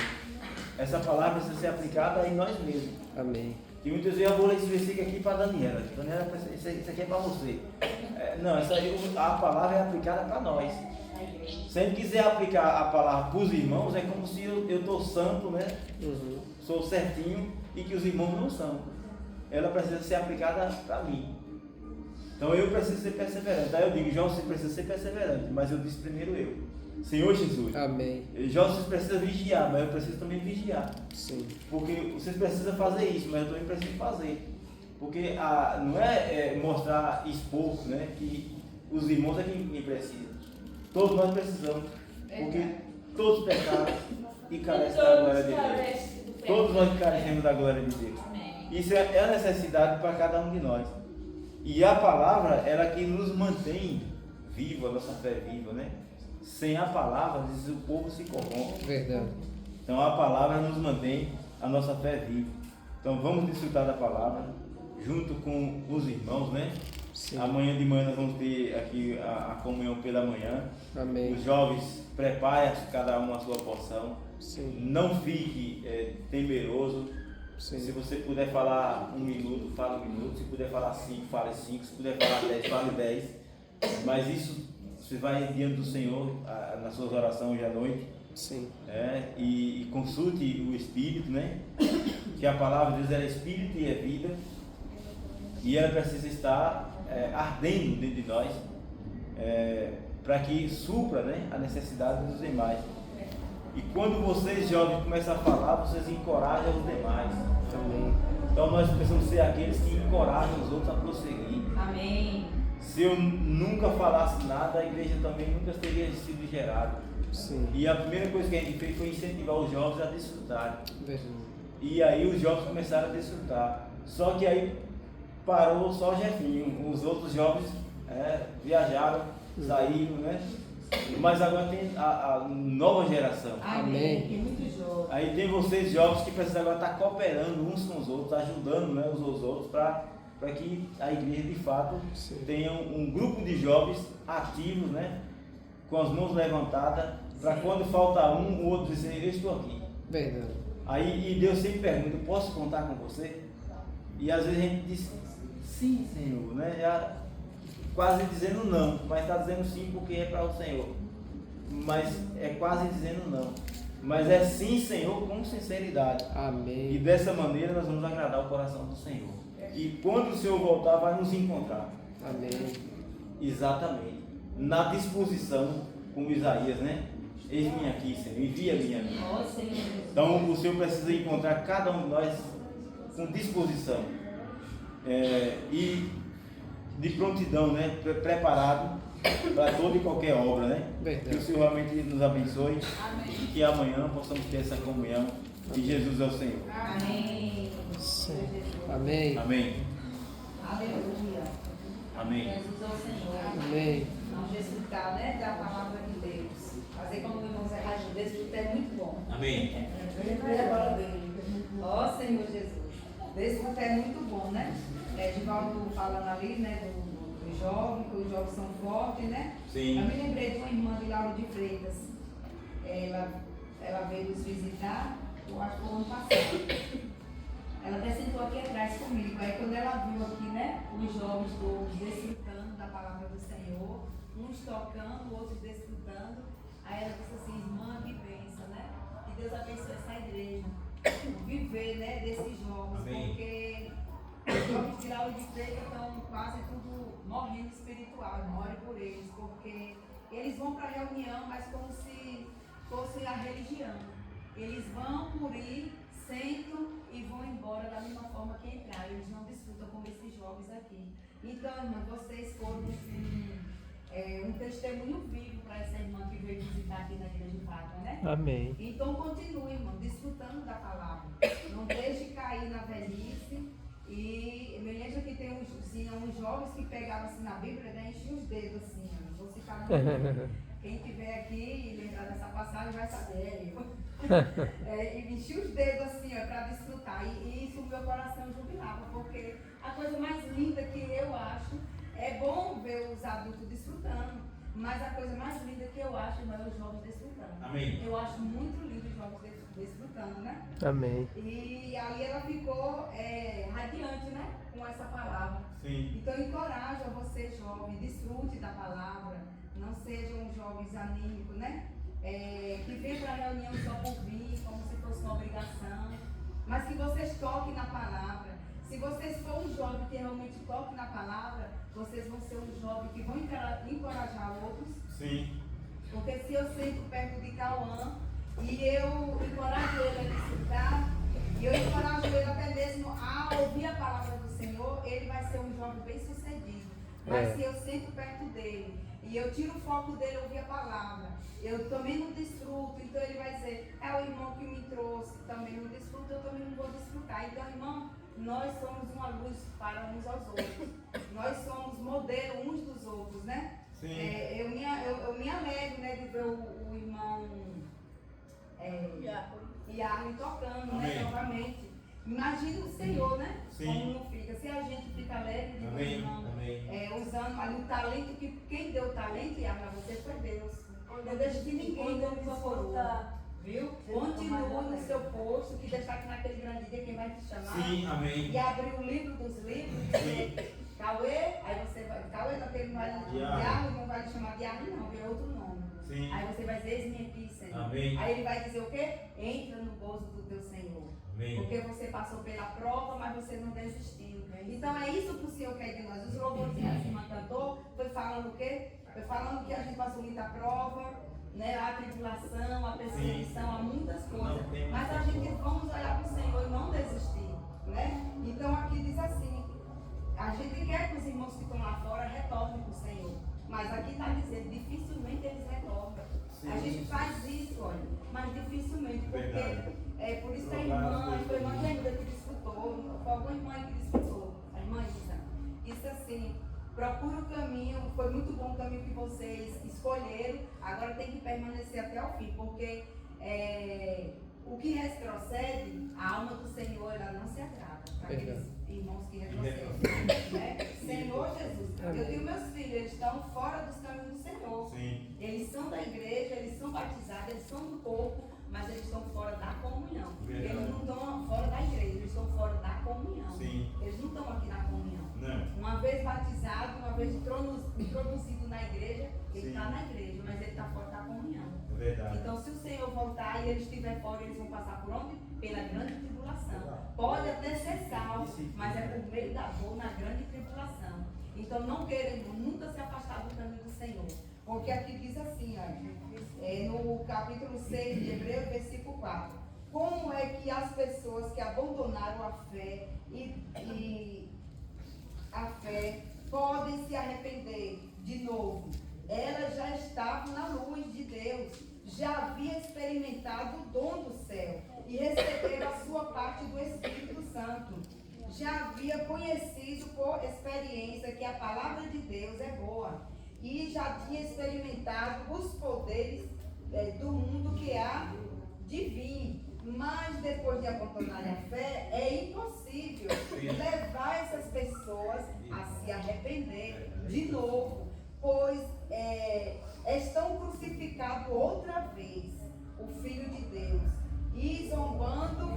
Essa palavra precisa ser aplicada em nós mesmos. Amém. E muitas vezes eu vou ler esse versículo aqui para Daniela. Daniela, isso aqui é para você. Não, a palavra é aplicada para nós. Se a gente quiser aplicar a palavra para os irmãos, é como se eu estou santo, né? Uhum. Sou certinho e que os irmãos não são. Ela precisa ser aplicada para mim. Então eu preciso ser perseverante. Daí eu digo, João, você precisa ser perseverante, mas eu disse primeiro eu. Senhor Jesus. Amém. João, vocês precisam vigiar, mas eu preciso também vigiar. Sim. Porque vocês precisam fazer isso, mas eu também preciso fazer. Porque não é mostrar, expor, né, que os irmãos é quem precisa. Todos nós precisamos. Porque todos pecaram e carecem da glória de Deus. Todos nós carecemos da glória de Deus. Isso é a necessidade para cada um de nós. E a palavra, ela que nos mantém vivo, a nossa fé viva, né? Sem a palavra, diz, o povo se corrompe. Verdade. Então a palavra nos mantém a nossa fé viva. Então vamos desfrutar da palavra junto com os irmãos, né? Sim. Amanhã de manhã nós vamos ter aqui a comunhão pela manhã. Amém. Os jovens, preparem cada um a sua porção. Sim. Não fique temeroso. Sim. Se você puder falar 1 minuto, fale 1 minuto. Se puder falar 5, fale 5. Se puder falar 10, fale 10. Mas isso você vai diante do Senhor nas suas orações hoje à noite. Sim. E consulte o Espírito, né? Que a palavra de Deus é Espírito e é vida. E ela precisa estar ardendo dentro de nós para que supra, né, a necessidade dos demais. E quando vocês jovens começam a falar, vocês encorajam os demais. Amém. Então nós precisamos ser aqueles que encorajam os outros a prosseguir. Amém. Se eu nunca falasse nada, a igreja também nunca teria sido gerada. Sim. E a primeira coisa que a gente fez foi incentivar os jovens a desfrutar. Verdade. E aí os jovens começaram a desfrutar. Só que aí parou só o Jefinho. Os outros jovens viajaram, saíram, né? Mas agora tem a nova geração. Amém. Tem muito jovem. Aí tem vocês jovens que precisam agora estar cooperando uns com os outros, ajudando, né, uns aos outros, para que a igreja de fato Sim. tenha um grupo de jovens ativos, né, com as mãos levantadas, para quando falta um, o outro dizer, eu estou aqui. Verdade. Aí e Deus sempre pergunta, posso contar com você? E às vezes a gente diz, sim, Senhor, né? Já quase dizendo não, mas está dizendo sim porque é para o Senhor. Mas é quase dizendo não. Mas é sim, Senhor, com sinceridade. E Amém. dessa maneira nós vamos agradar o coração do Senhor. E quando o Senhor voltar, vai nos encontrar. Amém. Exatamente. Na disposição, como Isaías, né? Eis-me aqui, Senhor, envia-me a mim. Ó Senhor Jesus. Então o Senhor precisa encontrar cada um de nós com disposição e de prontidão, né? Preparado para toda e qualquer obra, né? Verdade. Que o Senhor realmente nos abençoe. Amém. E que amanhã possamos ter essa comunhão. E Jesus é o Senhor. Amém. Sim. Amém. Amém. Aleluia. Amém. Jesus é o Senhor. Amém. Vamos desfrutar, né, da palavra de Deus. Fazer como o irmão Zé Rádio, desfrutar é muito bom. Amém. Ó Senhor Jesus. Desfrutar é muito bom, né? Divaldo falando ali, né, do jovem, que os jovens são fortes, né? Sim. Eu me lembrei de uma irmã de Lauro de Freitas. Ela veio nos visitar, eu acho que foi o ano passado. Ela até sentou aqui atrás comigo. Aí quando ela viu aqui, né, os jovens todos desfrutando da palavra do Senhor, uns tocando, outros desfrutando, aí ela disse assim, irmã, que bênção, né? Que Deus abençoe essa igreja, o viver, né, desses jovens. Amém. Porque os jovens de Lauro de Freitas estão quase tudo morrendo espiritual, ore por eles, porque eles vão para a reunião, mas como se fosse a religião. Eles vão por ir, sentam e vão embora da mesma forma que entraram. Eles não desfrutam como esses jovens aqui. Então, irmã, vocês foram um testemunho vivo para essa irmã que veio visitar aqui na Igreja de Fátima, né? Amém. Então, continue, irmão, desfrutando da palavra. Não deixe cair na velhice. E me lembro que tem uns jovens que pegavam assim na Bíblia, né? Enchiam os dedos assim, ó. Vou citar no nome. Quem estiver aqui e lembrar dessa passagem vai saber. E enchi os dedos assim, ó, para desfrutar. E isso o meu coração jubilava, porque a coisa mais linda que eu acho, é bom ver os adultos desfrutando, mas a coisa mais linda que eu acho é os jovens desfrutando. Amém. Eu acho muito lindo os jovens desfrutando, né? Amém. E ali ela ficou radiante, né? Com essa palavra. Sim. Então encoraja você, jovem, desfrute da palavra. Não sejam jovens anímicos, né? Que vêm para a reunião só por vir, como se fosse uma obrigação. Mas que vocês toquem na palavra. Se vocês forem um jovem que realmente toque na palavra, vocês vão ser um jovem que vão encorajar outros. Sim. Porque se eu sento perto de Cauã e eu encorajo ele a desfrutar, e eu encorajo ele até mesmo a ouvir a palavra do Senhor, ele vai ser um jovem bem sucedido. Mas se eu sento perto dele e eu tiro o foco dele, ouvir a palavra, eu também não desfruto. Então ele vai dizer, é o irmão que me trouxe, também não desfruto, eu também não vou desfrutar. Então, irmão, nós somos uma luz para uns aos outros. Nós somos modelo uns dos outros, né? Eu me alegro, né, de ver o irmão Yarley tocando, né, novamente. Imagina o Senhor, né? Sim. Como não fica. Se a gente fica alegre de ver o irmão usando ali o talento, que quem deu o talento, Yarley, você foi Deus. Não deixe que ninguém dê um coroa. Viu? Continue no seu posto, que deixar que naquele grande dia quem vai te chamar. Sim, amém. E abrir o livro dos livros e dizer, Cauê, aí você vai. Cauê naquele não vai não vai te chamar de Yarley, não, é outro nome. Sim. Aí você vai dizer, eis-me aqui, Senhor. Amém. Aí ele vai dizer o quê? Entra no gozo do teu Senhor. Amém. Porque você passou pela prova, mas você não desistiu. Então é isso que o Senhor quer de nós. Os louvores que a irmã cantou, foi falando o quê? Foi falando que a gente passou muita prova, né? A tribulação, a perseguição, há muitas coisas. Mas a gente vamos olhar para o Senhor e não desistir, né? Então aqui diz assim, a gente quer que os irmãos que estão lá fora retornem para o Senhor. Mas aqui está dizendo, dificilmente eles retornam. A gente faz isso, olha, mas dificilmente, porque por isso que a irmã, foi a irmã que disputou, foi alguma irmã que disputou, a irmã Isa. Isso assim, procura o caminho, foi muito bom o caminho que vocês escolheram, agora tem que permanecer até o fim, porque o que retrocede, a alma do Senhor, ela não se agrada para aqueles irmãos que retrocedem. Né? Senhor Jesus, eu tenho meus filhos, eles estão fora dos caminhos do Senhor. Sim. Eles são da igreja, eles são batizados, eles são do corpo, mas eles estão fora da comunhão. Verdade. Eles não estão fora da igreja, eles estão fora da comunhão. Sim. Eles não estão aqui na comunhão. Não. Uma vez batizado, uma vez introduzido na igreja, ele está na igreja, mas ele está fora da comunhão. É verdade. Então, se o Senhor voltar e eles estiverem fora, eles vão passar por onde? Pela grande tribulação. Pode até ser salvo, mas é por meio da dor na grande tribulação. Então, não queremos nunca se afastar do caminho do Senhor. Porque aqui diz assim, no capítulo 6 de Hebreus, versículo 4. Como é que as pessoas que abandonaram a fé e a fé podem se arrepender de novo? Elas já estavam na luz de Deus, já havia experimentado o dom do céu e receberam a sua parte do Espírito Santo. Já havia conhecido por experiência que a palavra de Deus é boa e já tinha experimentado os poderes do mundo que há de vir. Mas depois de abandonar a fé, é impossível levar essas pessoas a se arrepender de novo, pois estão crucificando outra vez o Filho de Deus e zombando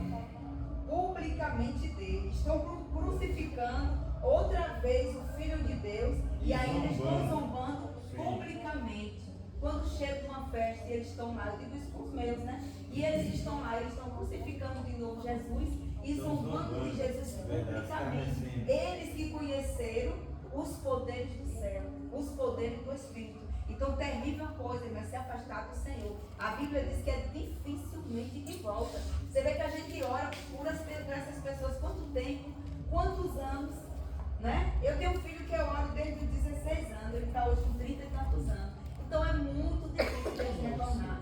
publicamente dele. Estão crucificando outra vez o Filho de Deus e ainda estão zombando publicamente. Quando chega uma festa e eles estão lá, eu digo isso para os meus, né? E eles estão lá, eles estão crucificando de novo Jesus e zombando de Jesus publicamente. Eles que conheceram os poderes do céu, os poderes do Espírito. Então, terrível coisa, mas se afastar do Senhor. A Bíblia diz que é dificilmente que volta. Você vê que a gente ora por essas pessoas quanto tempo, quantos anos, né? Eu tenho um filho que eu oro desde os 16 anos, ele está hoje com 30 e tantos anos. Então, é muito difícil de ele retornar.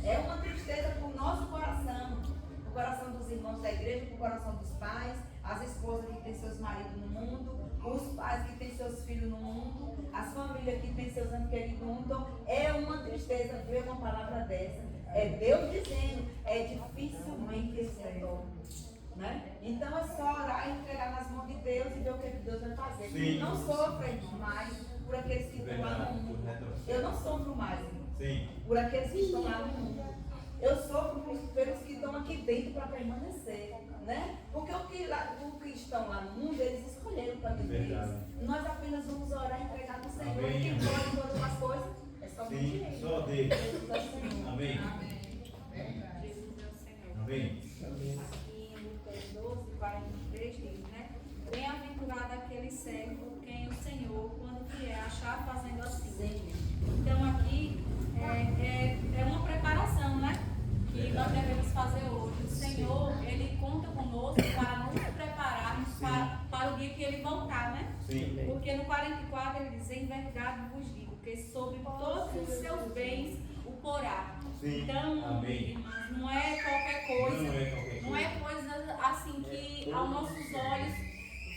É uma tristeza para o nosso coração, para o coração dos irmãos da igreja, para o coração dos pais, as esposas que têm seus maridos no mundo, os pais que têm seus filhos no mundo, as famílias que têm seus entes queridos no mundo. Então, é uma tristeza ver uma palavra dessa. É Deus dizendo, é dificilmente esse retorno. Né? Então é só orar e entregar nas mãos de Deus e ver o que Deus vai fazer. Sim. Não sofra mais por aqueles que estão lá no mundo. Eu não sofro mais, irmão, por aqueles que estão lá no mundo. Eu sofro pelos que estão aqui dentro para permanecer, né? Porque os que estão lá no mundo, eles escolheram o caminho deles. Nós apenas vamos orar e entregar no Senhor. Amém. E quem pode todas as coisas é só Deus. Sim, só Deus. Jesus é o Senhor. Amém. Jesus é o Senhor. Amém. Aqui em Lucas 12, 43 diz, né? Bem-aventurado aquele servo quem o Senhor, quando vier, achar fazendo assim. Então aqui é uma preparação, né? Que nós devemos fazer hoje. O Senhor, Ele conta conosco para nos prepararmos para o dia que Ele voltar, né? Sim. Porque no 44 Ele verdade vos digo, que sobre todos os seus bens o porá. Sim. Então, Amém. irmãos, não é qualquer coisa. Não é qualquer Não é coisa assim que aos nossos olhos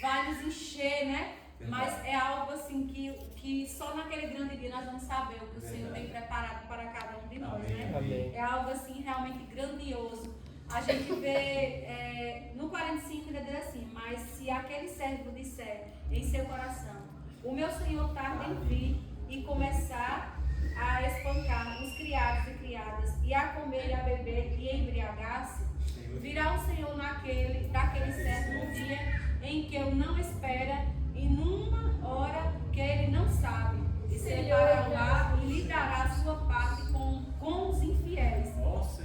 vai nos encher, né? Mas é algo assim que só naquele grande dia nós vamos saber o que o Senhor tem preparado para cada um de nós, né? Amém. É algo assim realmente grandioso. A gente vê no 45 ainda diz assim: mas se aquele servo disser em seu coração, o meu Senhor tarda em vir, e começar a espancar os criados e criadas, e a comer e a beber e embriagar-se, virá o Senhor daquele servo no dia em que eu não espera, e numa hora que ele não sabe, e separará lá e lhe dará a sua parte com os infiéis.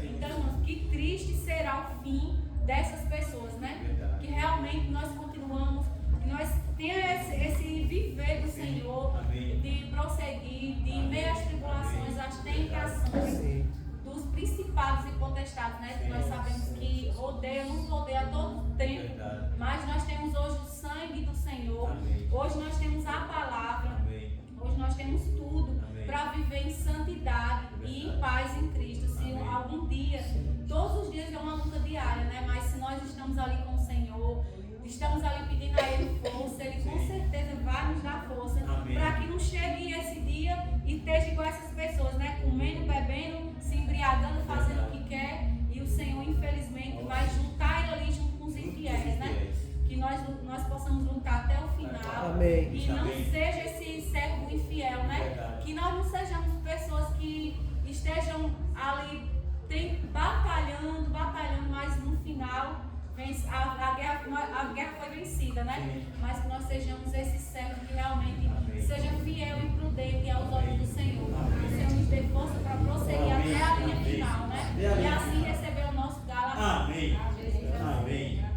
Então, irmãos, que triste será o fim dessas pessoas, né? Verdade. Que realmente nós continuamos, que nós tenhamos esse viver do Senhor, Amém. de prosseguir, de em meio às tribulações, às tentações Sim. dos principados e potestades, né? Que nós sabemos que nos rodeia a todo tempo. Verdade. Mas nós temos hoje o sangue do Senhor. Amém. Hoje nós temos a palavra. Amém. Hoje nós temos tudo Amém. para viver em santidade e em paz em Cristo. Se Amém. algum dia, todos os dias é uma luta diária, né? Mas se nós estamos ali com o Senhor, estamos ali pedindo a Ele força, Ele com certeza vai nos dar força para que não chegue esse dia e esteja igual essas pessoas, né? Comendo, bebendo, se embriagando, fazendo o que quer, e o Senhor, infelizmente, vai juntar ele ali junto com os infiéis, né? Que nós possamos lutar até o final. Amém. E não Amém. seja esse servo infiel, né? Verdade. Que nós não sejamos pessoas que estejam ali batalhando, mas no final a guerra foi vencida, né? Sim. Mas que nós sejamos esse servo que realmente Amém. seja fiel e prudente aos olhos do Senhor. Amém. Que o Senhor nos dê força para prosseguir Amém. até a linha Amém. final, né? Até a E linha assim final. receber o nosso galardão. Amém. Amém. Amém.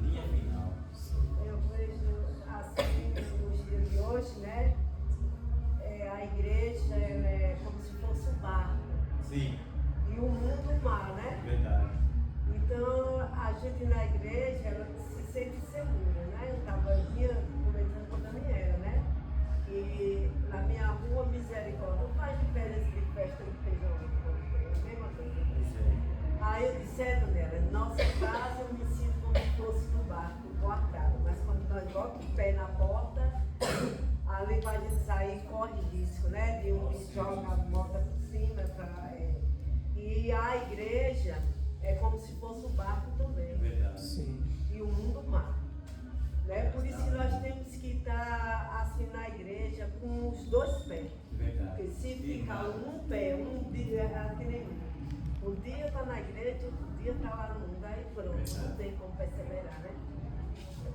Linha final. Eu vejo assim, nos dias de hoje, né? A igreja ela é como se fosse um barco Sim. e o mundo um mar, né? Verdade. Então a gente na igreja ela se sente segura, né? Eu estava comentando com a Daniela, né? E na minha rua, misericórdia, não faz diferença de festa de feijão, é a mesma coisa. Aí eu disse, Daniela, nossa casa eu me sinto como se fosse no barco, guardado, mas quando nós botamos o pé na porta, ali para a gente sair, corre risco, né? De um que joga a moto por cima. E a igreja é como se fosse um barco também. Verdade. Sim. E o mundo mar. Né? Por isso que nós temos que estar assim na igreja com os dois pés. Verdade. Porque se ficar um pé, um dia é que nem um dia está na igreja, outro dia está lá no mundo, aí pronto, não tem como perseverar, né?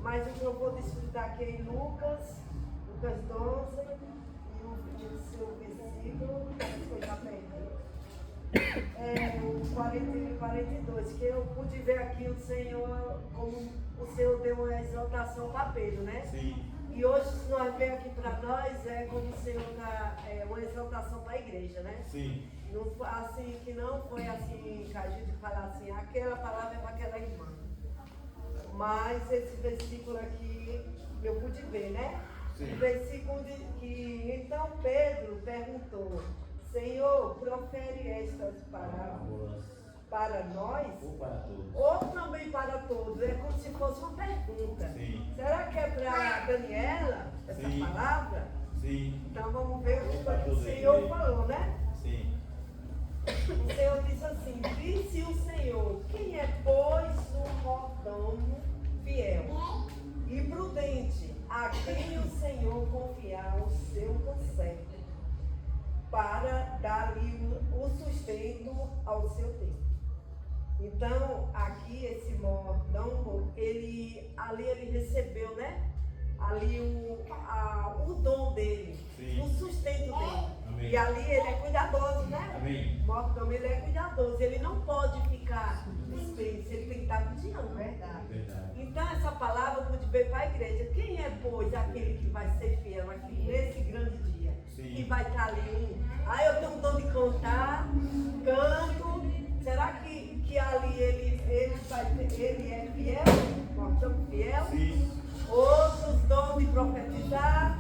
Mas o que eu vou desfrutar aqui é em Lucas 12, e o seu versículo, que eu já perdi, é o 41 e 42, que eu pude ver aqui o Senhor, como o Senhor deu uma exaltação para Pedro, né? Sim. E hoje, se nós vemos aqui para nós, é como o Senhor dá uma exaltação para a igreja, né? Sim. Não, assim, que não foi assim, que a gente fala assim, aquela palavra é para aquela irmã. Mas esse versículo aqui, eu pude ver, né? Sim. O versículo que então Pedro perguntou, Senhor, profere estas palavras para nós? Ou para todos. Ou também para todos? É como se fosse uma pergunta. Sim. Será que é para Daniela, essa Sim. palavra? Sim. Então vamos ver o Para que o todos, Senhor igreja. falou, né? Sim. O Senhor disse assim, disse o Senhor, quem é, pois, um mordomo fiel e prudente, a quem o Senhor confiar o seu conserto, para dar-lhe o sustento ao seu tempo. Então, aqui esse mordomo, ali ele recebeu, né? Ali o dom dele, Sim. o sustento dele. Amém. E ali ele é cuidadoso, né? Amém. O mordomo ele é cuidadoso, ele não pode ficar dispenso, ele tem que estar vigiando, verdade? Verdade. Então essa palavra eu pude ver para a igreja. Quem é, pois, aquele que vai ser fiel aqui nesse grande dia? Sim. Que vai estar ali eu tenho um dom de cantar, canto. Será que ali ele é fiel? Mordomo fiel? Sim. Outros dom de profetizar,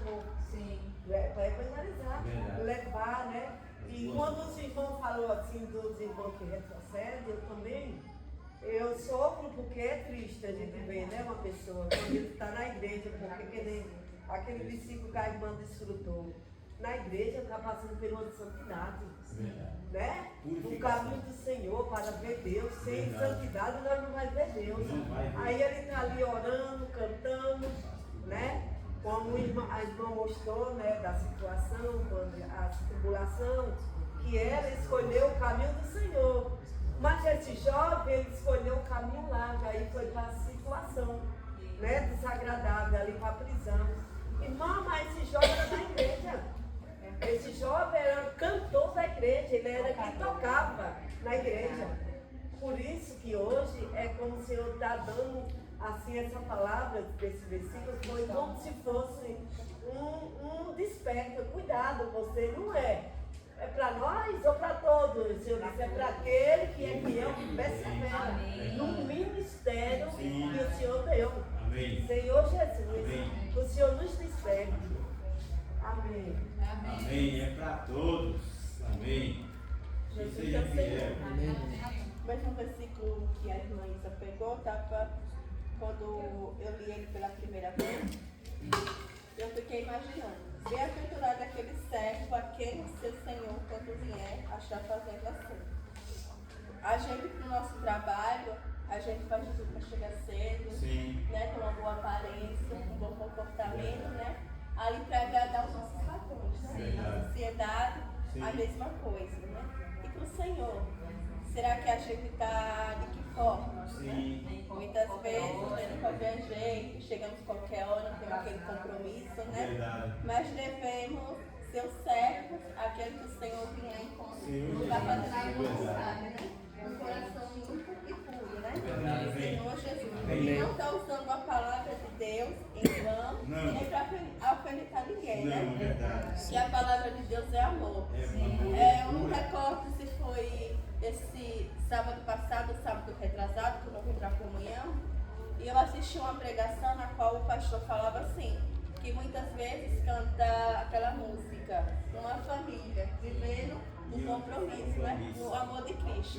chamou. Sim. Para evangelizar, Verdade. levar, né? E quando os irmãos falou assim dos irmãos que retrocedem, eu também, eu sofro porque é triste a gente ver, né, uma pessoa quando ele está na igreja, porque aquele versículo que a irmã desfrutou, na igreja está passando por uma santidade, né? No caminho do Senhor para ver Deus, sem santidade nós não vamos ver Deus. Aí ele está ali orando, cantando, né? Como a irmã mostrou, né, da situação, a tribulação, que ela escolheu o caminho do Senhor. Mas esse jovem, ele escolheu o caminho largo, aí foi para a situação, né, desagradável, ali para a prisão. Irmã, mas esse jovem era da igreja. Esse jovem era cantor da igreja, ele era quem tocava na igreja. Por isso que hoje é como o Senhor está dando assim essa palavra desse versículo, foi como se fosse um desperta. Cuidado, você não é. É para nós ou para todos? O Senhor disse, é para aquele que é fiel, que persevera no ministério que o Senhor deu. Amém. Senhor Jesus, Amém. que o Senhor nos desperte. Amém. Amém. É para todos. Amém. Jesus Seja é o Senhor. Amém. O mesmo versículo que a irmã Isa pegou, estava quando eu li ele pela primeira vez, eu fiquei imaginando. Bem-aventurado aquele servo a quem o seu Senhor, quando vier, achar fazendo assim. A gente, para o nosso trabalho, a gente faz de tudo para chegar cedo, né, ter uma boa aparência, um bom comportamento, né? Ali para agradar os nossos patrões, né? Na sociedade, a mesma coisa, né? E para o Senhor, será que a gente está de que forma? Né? Muitas vezes, de qualquer jeito, chegamos qualquer hora, não temos aquele compromisso, né? Verdade. Mas devemos ser os servos, aquele que o Senhor vinha em conta. Não vai fazer a vontade, né? Um coração limpo e puro, né? Verdade. Senhor Jesus. Amém. Ele não está usando a palavra de Deus em vão, Não. nem para alfinetar ninguém, né? Não, verdade. E a palavra de Deus é amor. Eu não recordo se foi esse sábado passado, sábado retrasado, que eu não vim para a comunhão, e eu assisti uma pregação na qual o pastor falava assim, que muitas vezes canta aquela música, uma família, vivendo no compromisso, né? No amor de Cristo.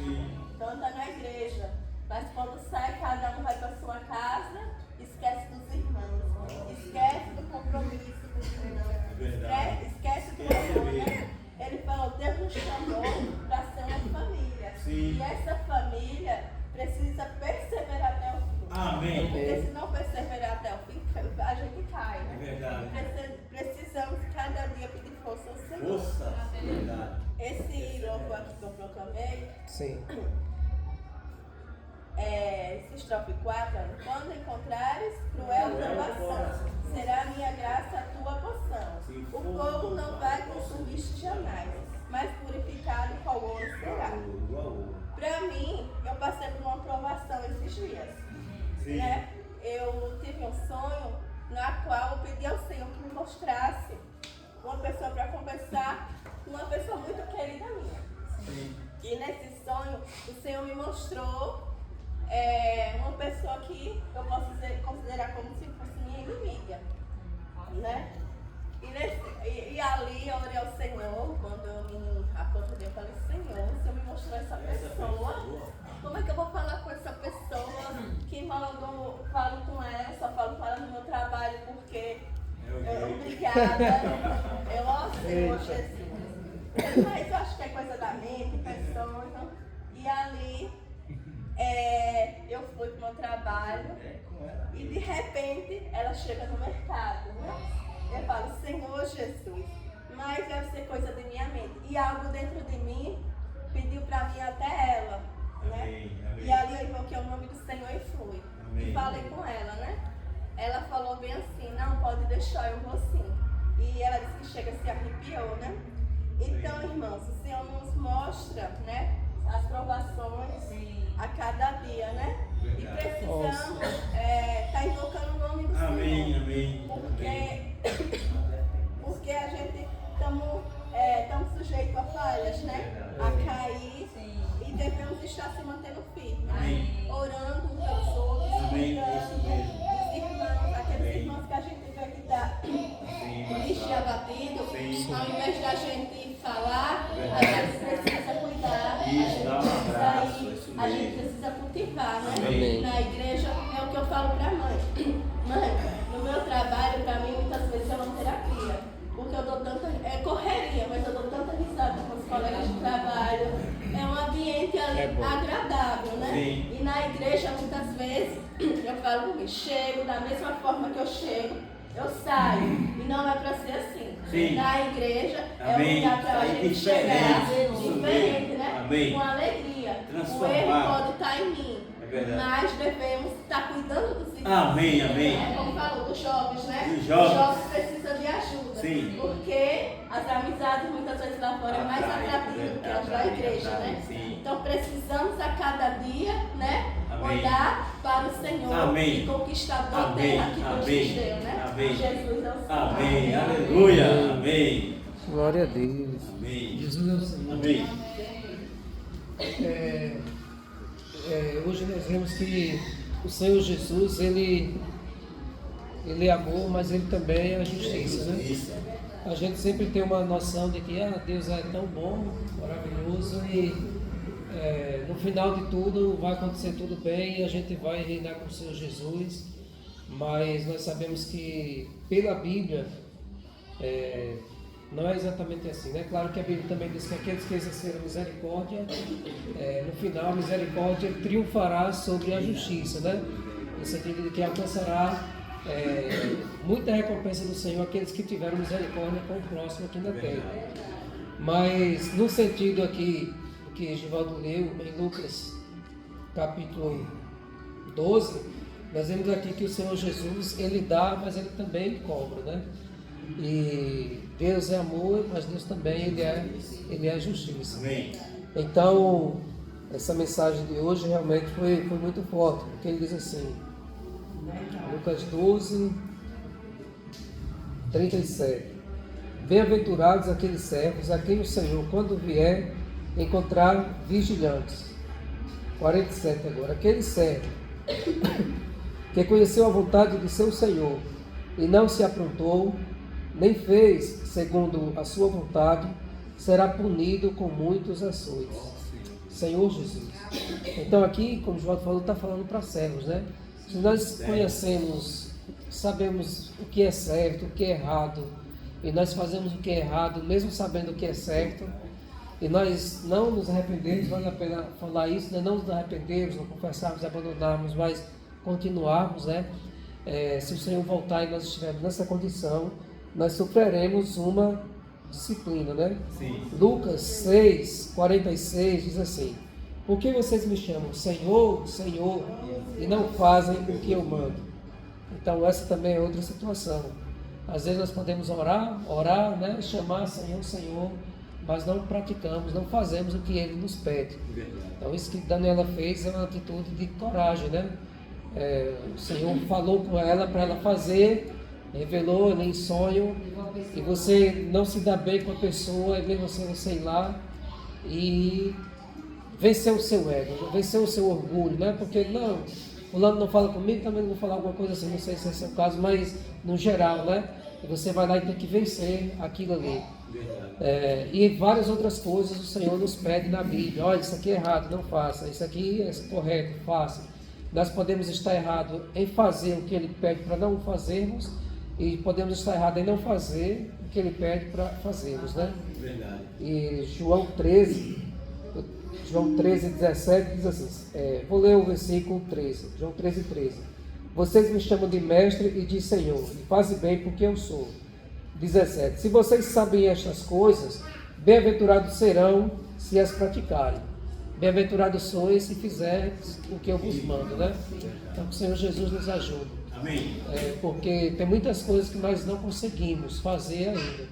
Canta na igreja, mas quando sai, cada um vai para sua casa, esquece dos irmãos, esquece do compromisso dos irmãos, esquece do amor, né? Ele falou, Deus nos chamou para ser uma família. E essa família precisa perseverar até o fim. Amém. Porque se não perseverar até o fim, a gente cai. Né? É verdade. Precisamos cada dia pedir força ao Senhor. Força. Verdade. Esse louvor aqui que eu proclamei, Sim. esse estrofe 4, quando encontrares cruel provação, será a minha graça a tua poção. O fogo não vai consumir-te jamais, mas purificado qual ouro será. Para mim, eu passei por uma provação esses dias. Né? Eu tive um sonho na qual eu pedi ao Senhor que me mostrasse uma pessoa para conversar, uma pessoa muito querida minha. E nesse sonho, o Senhor me mostrou uma pessoa que eu posso considerar como se fosse minha inimiga, né? E ali eu orei ao Senhor, quando eu me acordei, eu falei, Senhor, o Senhor me mostrou essa pessoa, como é que eu vou falar com essa pessoa? Que mal eu falo com ela, só falo para no meu trabalho porque obrigada. Eu, ó Senhor Jesus. Mas eu acho que é coisa da mente, pessoa, então. E ali eu fui para o meu trabalho e de repente ela chega no mercado, né? Eu falo, Senhor Jesus, mas deve ser coisa de minha mente. E algo dentro de mim pediu para mim até ela, né? Amém. E ali eu invoquei o nome do Senhor e fui. Amém. E falei com ela, né? Ela falou bem assim, não, pode deixar, eu vou sim. E ela disse que chega, se arrepiou, né? Então, irmãos, o Senhor nos mostra, né, as provações a cada dia, né? E precisamos estar invocando o nome do Senhor. Amém. Porque a gente estamos sujeitos a falhas, né? A cair. E devemos estar se mantendo firmes, orando uns aos outros, cuidando dos irmãos, aqueles irmãos que a gente vê que está triste, abatido, Sim. ao invés da gente falar, a gente precisa cuidar, Isso, dá um abraço, isso a gente mesmo. precisa cultivar, né? Amém. Na igreja é o que eu falo para a mãe. Mãe, no meu trabalho, para mim, muitas vezes é uma terapia. Porque eu dou tanta. É correria, mas eu dou tanta risada com os colegas de trabalho. É um ambiente agradável, né? Sim. E na igreja, muitas vezes, eu falo comigo, chego da mesma forma que eu chego, eu saio. E não é para ser assim. Sim. Na igreja é Amém. um lugar para a Sair gente diferente. chegar Isso diferente, mesmo. né? Amém. Com alegria. O Transformar. erro pode estar em mim. É verdade. Mas devemos estar cuidando dos filhos. Amém, amém. É como falou, dos jovens, né? Dos jovens. Os jovens precisam de ajuda. Sim. Porque as amizades muitas vezes lá fora é mais Atrai, atrativa do que as da atrai, igreja, atrai, né? sim. Então precisamos a cada dia, né? Amém. Olhar para o Senhor Amém. e conquistar a boa Amém. terra que Deus Amém. nos deu, né? Amém. Jesus é o Senhor. Amém. Aleluia. Amém. Glória a Deus. Amém. Jesus é o Senhor. Amém. Hoje nós vemos que o Senhor Jesus, ele é amor, mas ele também é justiça, né? Isso. A gente sempre tem uma noção de que Deus é tão bom, maravilhoso e no final de tudo vai acontecer tudo bem e a gente vai reinar com o Senhor Jesus, mas nós sabemos que pela Bíblia não é exatamente assim, né? Claro que a Bíblia também diz que aqueles que exerceram misericórdia, no final a misericórdia triunfará sobre a justiça, né? No sentido de que alcançará muita recompensa do Senhor aqueles que tiveram misericórdia com o próximo aqui na terra. Mas no sentido aqui que Givaldo leu em Lucas capítulo 12, nós vemos aqui que o Senhor Jesus, ele dá, mas ele também cobra, né? E Deus é amor, mas Deus também ele é justiça. Amém. Então, essa mensagem de hoje realmente foi muito forte, porque ele diz assim, Lucas 12, 37. Bem-aventurados aqueles servos a quem o Senhor, quando vier, encontrar vigilantes. 47 agora. Aquele servo que conheceu a vontade de seu Senhor e não se aprontou, nem fez segundo a sua vontade, será punido com muitos açoites. Senhor Jesus. Então aqui, como o João falou, está falando para servos, né? Se nós conhecemos, sabemos o que é certo, o que é errado, e nós fazemos o que é errado, mesmo sabendo o que é certo, e nós não nos arrependemos, vale a pena falar isso, né? Não nos arrependemos, não confessarmos, abandonarmos, mas continuarmos, né? Se o Senhor voltar e nós estivermos nessa condição, nós sofreremos uma disciplina, né? Sim. Lucas 6, 46 diz assim: por que vocês me chamam Senhor, Senhor, e não fazem o que eu mando? Então essa também é outra situação. Às vezes nós podemos orar, né? Chamar Senhor, Senhor, mas não praticamos, não fazemos o que Ele nos pede. Então isso que Daniela fez é uma atitude de coragem, né? O Senhor falou com ela para ela fazer, revelou em sonho, e você não se dá bem com a pessoa, e mesmo assim você ir lá e vencer o seu ego, vencer o seu orgulho, né? Porque não, fulano não fala comigo, também não vou falar alguma coisa assim, não sei se esse é o caso, mas no geral, né? E você vai lá e tem que vencer aquilo ali. E várias outras coisas o Senhor nos pede na Bíblia. Olha, isso aqui é errado, não faça. Isso aqui é correto, faça. Nós podemos estar errados em fazer o que Ele pede para não fazermos, e podemos estar errados em não fazer o que Ele pede para fazermos, né? Verdade. E João 13, 17 diz assim, vou ler o versículo 13, João 13, 13. Vocês me chamam de mestre e de Senhor, e fazem bem porque eu sou. 17. Se vocês sabem estas coisas, bem-aventurados serão se as praticarem. Bem-aventurados sois se fizerdes o que eu vos mando, né? Então que o Senhor Jesus nos ajude. Amém. Porque tem muitas coisas que nós não conseguimos fazer ainda,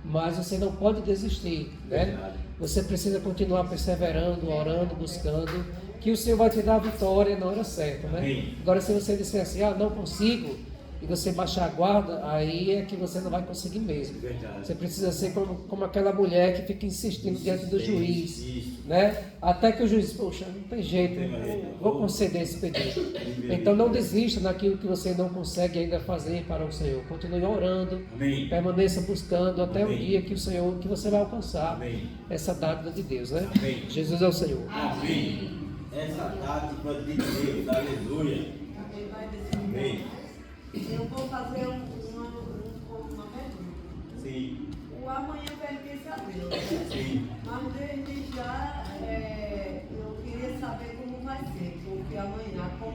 mas você não pode desistir, né? Você precisa continuar perseverando, orando, buscando, que o Senhor vai te dar a vitória na hora certa, né? Amém. Agora se você disser assim, não consigo, e você baixar a guarda, aí é que você não vai conseguir mesmo. Verdade. Você precisa ser como aquela mulher que fica insistindo diante do juiz, Isso. né? Até que o juiz, poxa, não tem jeito, vou conceder esse pedido. Então não desista naquilo que você não consegue ainda fazer para o Senhor. Continue orando, permaneça buscando até o dia que que você vai alcançar essa dádiva de Deus, né? Jesus é o Senhor. Amém. Essa dádiva de Deus, aleluia. Amém. Eu vou fazer